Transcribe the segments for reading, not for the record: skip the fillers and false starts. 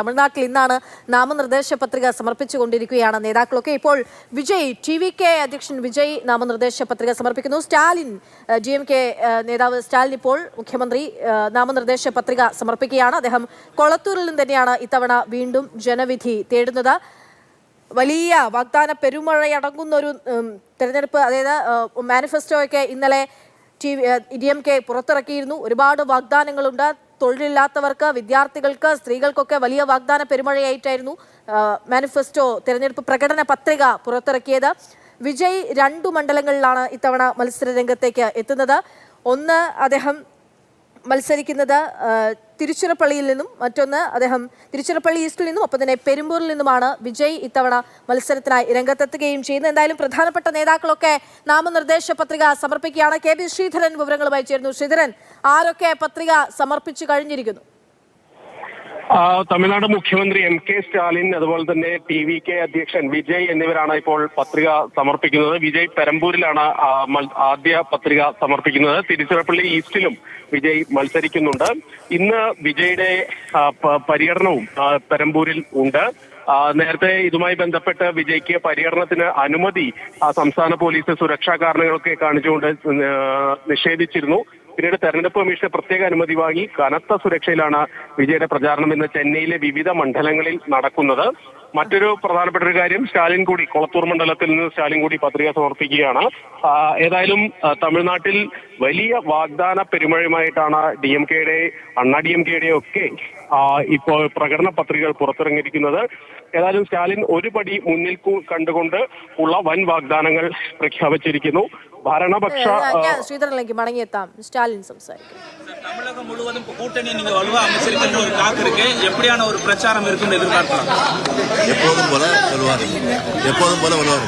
തമിഴ്നാട്ടിൽ ഇന്നാണ് നാമനിർദ്ദേശ പത്രിക സമർപ്പിച്ചുകൊണ്ടിരിക്കുകയാണ് നേതാക്കളൊക്കെ. ഇപ്പോൾ വിജയ് TVK അധ്യക്ഷൻ വിജയ് നാമനിർദ്ദേശ പത്രിക സമർപ്പിക്കുന്നു. സ്റ്റാലിൻ DMK നേതാവ് സ്റ്റാലിൻ ഇപ്പോൾ മുഖ്യമന്ത്രി നാമനിർദ്ദേശ പത്രിക സമർപ്പിക്കുകയാണ്. അദ്ദേഹം കൊളത്തൂരിൽ നിന്ന് തന്നെയാണ് ഇത്തവണ വീണ്ടും ജനവിധി തേടുന്നത്. വലിയ വാഗ്ദാന പെരുമഴയടങ്ങുന്ന ഒരു തെരഞ്ഞെടുപ്പ്, അതായത് മാനിഫെസ്റ്റോയൊക്കെ ഇന്നലെ DMK പുറത്തിറക്കിയിരുന്നു. ഒരുപാട് വാഗ്ദാനങ്ങളുണ്ട്. തൊഴിലില്ലാത്തവർക്ക്, വിദ്യാർത്ഥികൾക്ക്, സ്ത്രീകൾക്കൊക്കെ വലിയ വാഗ്ദാന പെരുമഴയായിട്ടായിരുന്നു മാനിഫെസ്റ്റോ തെരഞ്ഞെടുപ്പ് പ്രകടന പത്രിക പുറത്തിറക്കിയത്. വിജയ് 2 മണ്ഡലങ്ങളിലാണ് ഇത്തവണ മത്സര രംഗത്തേക്ക് എത്തുന്നത്. ഒന്ന് അദ്ദേഹം മത്സരിക്കുന്നത് തിരുച്ചിറപ്പള്ളിയിൽ നിന്നും, മറ്റൊന്ന് അദ്ദേഹം തിരുച്ചിറപ്പള്ളി ഈസ്റ്റിൽ നിന്നും, ഒപ്പം തന്നെ പെരുമ്പൂരിൽ നിന്നുമാണ് വിജയ് ഇത്തവണ മത്സരത്തിനായി രംഗത്തെത്തുകയും ചെയ്യുന്നത്. എന്തായാലും പ്രധാനപ്പെട്ട നേതാക്കളൊക്കെ നാമനിർദ്ദേശ പത്രിക സമർപ്പിക്കുകയാണ്. KB ശ്രീധരൻ വിവരങ്ങളുമായി ചേരുന്നു. ശ്രീധരൻ, ആരൊക്കെ പത്രിക സമർപ്പിച്ചു കഴിഞ്ഞിരിക്കുന്നു? തമിഴ്നാട് മുഖ്യമന്ത്രി MK സ്റ്റാലിൻ, അതുപോലെ തന്നെ TVK അധ്യക്ഷൻ വിജയ് എന്നിവരാണ് ഇപ്പോൾ പത്രിക സമർപ്പിക്കുന്നത്. വിജയ് പെരമ്പൂരിലാണ് ആദ്യ പത്രിക സമർപ്പിക്കുന്നത്. തിരുച്ചിറപ്പള്ളി ഈസ്റ്റിലും വിജയ് മത്സരിക്കുന്നുണ്ട്. ഇന്ന് വിജയുടെ പര്യടനവും പെരമ്പൂരിൽ ഉണ്ട്. നേരത്തെ ഇതുമായി ബന്ധപ്പെട്ട് വിജയ്ക്ക് പര്യടനത്തിന് അനുമതി സംസ്ഥാന പോലീസ് സുരക്ഷാ കാരണങ്ങളൊക്കെ കാണിച്ചുകൊണ്ട് നിഷേധിച്ചിരുന്നു. പിന്നീട് തെരഞ്ഞെടുപ്പ് കമ്മീഷൻ പ്രത്യേക അനുമതി വാങ്ങി കനത്ത സുരക്ഷയിലാണ് വിജയുടെ പ്രചാരണം ഇന്ന് ചെന്നൈയിലെ വിവിധ മണ്ഡലങ്ങളിൽ നടക്കുന്നത്. മറ്റൊരു പ്രധാനപ്പെട്ട ഒരു കാര്യം, സ്റ്റാലിൻ കൂടി കൊളത്തൂർ മണ്ഡലത്തിൽ നിന്ന് സ്റ്റാലിൻ കൂടി പത്രിക സമർപ്പിക്കുകയാണ്. ഏതായാലും തമിഴ്നാട്ടിൽ വലിയ വാഗ്ദാന പെരുമഴയുമായിട്ടാണ് DMKയുടെ DMKയുടെ ഒക്കെ ഇപ്പോൾ പ്രകടന പത്രികകൾ പുറത്തിറങ്ങിയിരിക്കുന്നത്. ഏതായാലും സ്റ്റാലിൻ ഒരു പടി മുന്നിൽ കണ്ടുകൊണ്ട് ഉള്ള വൻ വാഗ്ദാനങ്ങൾ പ്രഖ്യാപിച്ചിരിക്കുന്നു. ഭരണപക്ഷ ശ്രീധരനിലേക്ക് മടങ്ങിയെത്താം. സ്റ്റാലിൻ സംസാരിക്കും. தமிழகம் முழுவதும் கூட்டணி நீங்க வலுவா அமைச்சிருக்கின்ற ஒரு காக்கு இருக்கு. எப்படியான ஒரு பிரச்சாரம் இருக்குன்னு எதிர்பார்க்கலாம்? எப்போதும் போல வலுவாரு.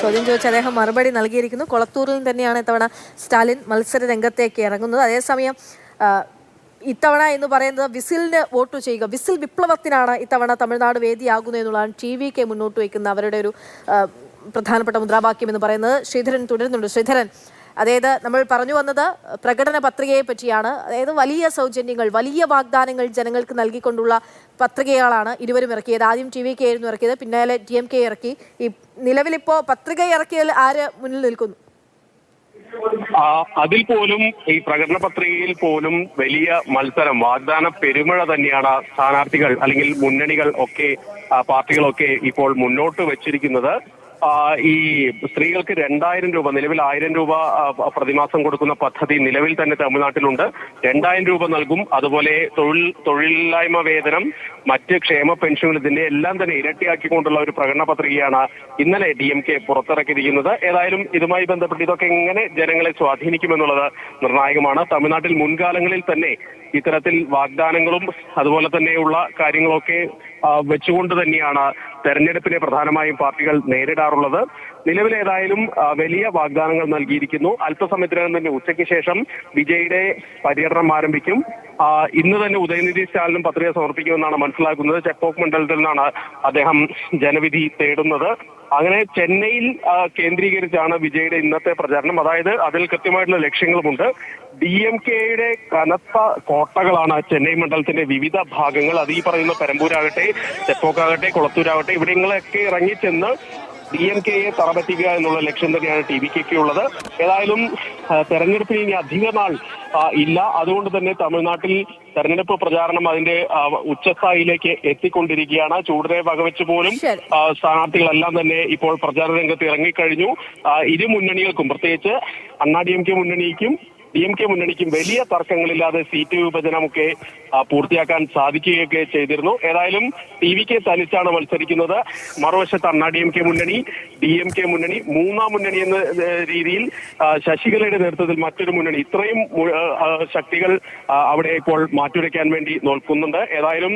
ചോദ്യം ചോദിച്ച് അദ്ദേഹം മറുപടി നൽകിയിരിക്കുന്നു. കൊളത്തൂരിൽ തന്നെയാണ് ഇത്തവണ സ്റ്റാലിൻ മത്സര രംഗത്തേക്ക് ഇറങ്ങുന്നത്. അതേസമയം ഇത്തവണ എന്ന് പറയുന്നത് വിസിലിന് വോട്ട് ചെയ്യുക, വിസിൽ വിപ്ലവത്തിനാണ് ഇത്തവണ തമിഴ്നാട് വേദിയാകുന്നത് എന്നുള്ളതാണ് TVK മുന്നോട്ട് വയ്ക്കുന്ന അവരുടെ ഒരു പ്രധാനപ്പെട്ട മുദ്രാവാക്യം എന്ന് പറയുന്നത്. ശ്രീധരൻ തുടരുന്നുണ്ട്. ശ്രീധരൻ, അതായത് നമ്മൾ പറഞ്ഞു വന്നത് പ്രകടന പത്രികയെ പറ്റിയാണ്. അതായത് വലിയ സൗജന്യങ്ങൾ, വലിയ വാഗ്ദാനങ്ങൾ ജനങ്ങൾക്ക് നൽകിക്കൊണ്ടുള്ള പത്രികകളാണ് ഇരുവരും ഇറക്കിയത്. ആദ്യം TVK ആയിരുന്നു ഇറക്കിയത്, പിന്നാലെ DMK ഇറക്കി. ഈ നിലവിലിപ്പോ പത്രിക ഇറക്കിയാൽ ആര് മുന്നിൽ നിൽക്കുന്നു? അതിൽ പോലും, ഈ പ്രകടന പത്രികയിൽ പോലും വലിയ മത്സരം, വാഗ്ദാന പെരുമഴ തന്നെയാണ് സ്ഥാനാർത്ഥികൾ അല്ലെങ്കിൽ മുന്നണികൾ ഒക്കെ, പാർട്ടികളൊക്കെ ഇപ്പോൾ മുന്നോട്ട് വെച്ചിരിക്കുന്നത്. ഈ സ്ത്രീകൾക്ക് 2000 രൂപ, നിലവിൽ 1000 രൂപ പ്രതിമാസം കൊടുക്കുന്ന പദ്ധതി നിലവിൽ തന്നെ തമിഴ്നാട്ടിലുണ്ട്. 2000 രൂപ നൽകും. അതുപോലെ തൊഴിലില്ലായ്മ വേതനം, മറ്റ് ക്ഷേമ പെൻഷനുകൾ, ഇതിന്റെ എല്ലാം തന്നെ ഇരട്ടിയാക്കിക്കൊണ്ടുള്ള ഒരു പ്രകടന പത്രികയാണ് ഇന്നലെ DMK പുറത്തിറക്കിയിരിക്കുന്നത്. ഏതായാലും ഇതുമായി ബന്ധപ്പെട്ട് ഇതൊക്കെ എങ്ങനെ ജനങ്ങളെ സ്വാധീനിക്കുമെന്നുള്ളത് നിർണായകമാണ്. തമിഴ്നാട്ടിൽ മുൻകാലങ്ങളിൽ തന്നെ ഇത്തരത്തിൽ വാഗ്ദാനങ്ങളും അതുപോലെ തന്നെയുള്ള കാര്യങ്ങളൊക്കെ വെച്ചുകൊണ്ട് തന്നെയാണ് തെരഞ്ഞെടുപ്പിനെ പ്രധാനമായും പാർട്ടികൾ നേരിടാറുള്ളത്. നിലവിലേതായാലും വലിയ വാഗ്ദാനങ്ങൾ നൽകിയിരിക്കുന്നു. അല്പസമയത്തിനകം തന്നെ ഉച്ചയ്ക്ക് ശേഷം വിജയുടെ പര്യടനം ആരംഭിക്കും. ഇന്ന് തന്നെ ഉദയനിധി സ്റ്റാലിനും പത്രിക സമർപ്പിക്കുമെന്നാണ് മനസ്സിലാക്കുന്നത്. ചെപ്പോക്ക് മണ്ഡലത്തിൽ നിന്നാണ് അദ്ദേഹം ജനവിധി തേടുന്നത്. അങ്ങനെ ചെന്നൈയിൽ കേന്ദ്രീകരിച്ചാണ് വിജയുടെ ഇന്നത്തെ പ്രചാരണം. അതായത് അതിൽ കൃത്യമായിട്ടുള്ള ലക്ഷ്യങ്ങളുമുണ്ട്. DMKയുടെ കനത്ത കോട്ടകളാണ് ചെന്നൈ മണ്ഡലത്തിന്റെ വിവിധ ഭാഗങ്ങൾ. അത് ഈ പറയുന്ന പെരമ്പൂരാകട്ടെ, ചെപ്പോക്കാകട്ടെ, കൊളത്തൂരാകട്ടെ, ഇവിടങ്ങളിലൊക്കെ ഇറങ്ങിച്ചെന്ന് DMKയെ തറപറ്റിക്കുക എന്നുള്ള ലക്ഷ്യം തന്നെയാണ് TVKയ്ക്ക് ഉള്ളത്. ഏതായാലും തെരഞ്ഞെടുപ്പിന് ഇനി അധിക നാൾ ഇല്ല. അതുകൊണ്ട് തന്നെ തമിഴ്നാട്ടിൽ തെരഞ്ഞെടുപ്പ് പ്രചാരണം അതിന്റെ ഉച്ചസ്ഥായിലേക്ക് എത്തിക്കൊണ്ടിരിക്കുകയാണ്. ചൂടിനെ വകവെച്ച് പോലും സ്ഥാനാർത്ഥികളെല്ലാം തന്നെ ഇപ്പോൾ പ്രചാരണ രംഗത്ത് ഇറങ്ങിക്കഴിഞ്ഞു. ഇരു മുന്നണികൾക്കും, പ്രത്യേകിച്ച് DMK മുന്നണിക്കും DMK മുന്നണിക്കും വലിയ തർക്കങ്ങളില്ലാതെ സീറ്റ് വിഭജനമൊക്കെ പൂർത്തിയാക്കാൻ സാധിക്കുകയൊക്കെ ചെയ്തിരുന്നു. ഏതായാലും TVK തനിച്ചാണ് മത്സരിക്കുന്നത്. മറുവശത്ത് DMK മുന്നണി, DMK മുന്നണി, മൂന്നാം മുന്നണി എന്ന രീതിയിൽ ശശികലയുടെ നേതൃത്വത്തിൽ മറ്റൊരു മുന്നണി, ഇത്രയും ശക്തികൾ അവിടെ ഇപ്പോൾ മാറ്റുരയ്ക്കാൻ വേണ്ടി നോക്കുന്നുണ്ട്. ഏതായാലും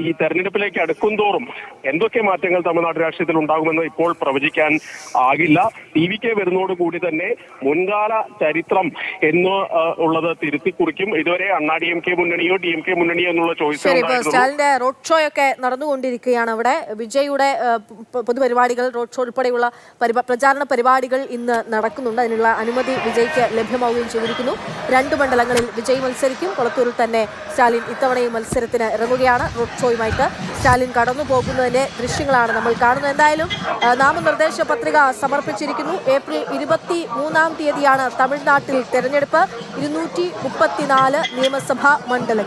ഈ തെരഞ്ഞെടുപ്പിലേക്ക് അടുക്കും തോറും എന്തൊക്കെ മാറ്റങ്ങൾ തമിഴ്നാട് രാഷ്ട്രീയത്തിൽ ഉണ്ടാകുമെന്ന് ഇപ്പോൾ പ്രവചിക്കാൻ ആകില്ല. TVK വരുന്നതോടുകൂടി തന്നെ മുൻകാല ചരിത്രം എന്ന് ഉള്ളത് തിരുത്തി കുറിക്കും. ഇതുവരെ DMK മുന്നണിയും മുന്നണിയോ DMK മുന്നണിയോ എന്നുള്ള ചോയ്സ് ശരി, ഇപ്പോൾ സ്റ്റാലിന്റെ റോഡ് ഷോ ഒക്കെ നടന്നുകൊണ്ടിരിക്കുകയാണ് അവിടെ. വിജയുടെ പൊതുപരിപാടികൾ, റോഡ് ഷോ ഉൾപ്പെടെയുള്ള പ്രചാരണ പരിപാടികൾ ഇന്ന് നടക്കുന്നുണ്ട്. അതിനുള്ള അനുമതി വിജയ്ക്ക് ലഭ്യമാവുകയും ചെയ്തിരിക്കുന്നു. 2 മണ്ഡലങ്ങളിൽ വിജയ് മത്സരിക്കും. കൊളത്തൂരിൽ തന്നെ സ്റ്റാലിൻ ഇത്തവണയും മത്സരത്തിന് ഇറങ്ങുകയാണ്. റോഡ് ഷോയുമായിട്ട് സ്റ്റാലിൻ കടന്നു പോകുന്നതിന്റെ ദൃശ്യങ്ങളാണ് നമ്മൾ കാണുന്നത്. എന്തായാലും നാമനിർദ്ദേശ പത്രിക സമർപ്പിച്ചിരിക്കുന്നു. ഏപ്രിൽ 23-ാം തീയതിയാണ് തമിഴ്നാട്ടിൽ തെരഞ്ഞെടുപ്പ്. 234 നിയമസഭാ മണ്ഡലങ്ങളിലേക്ക്.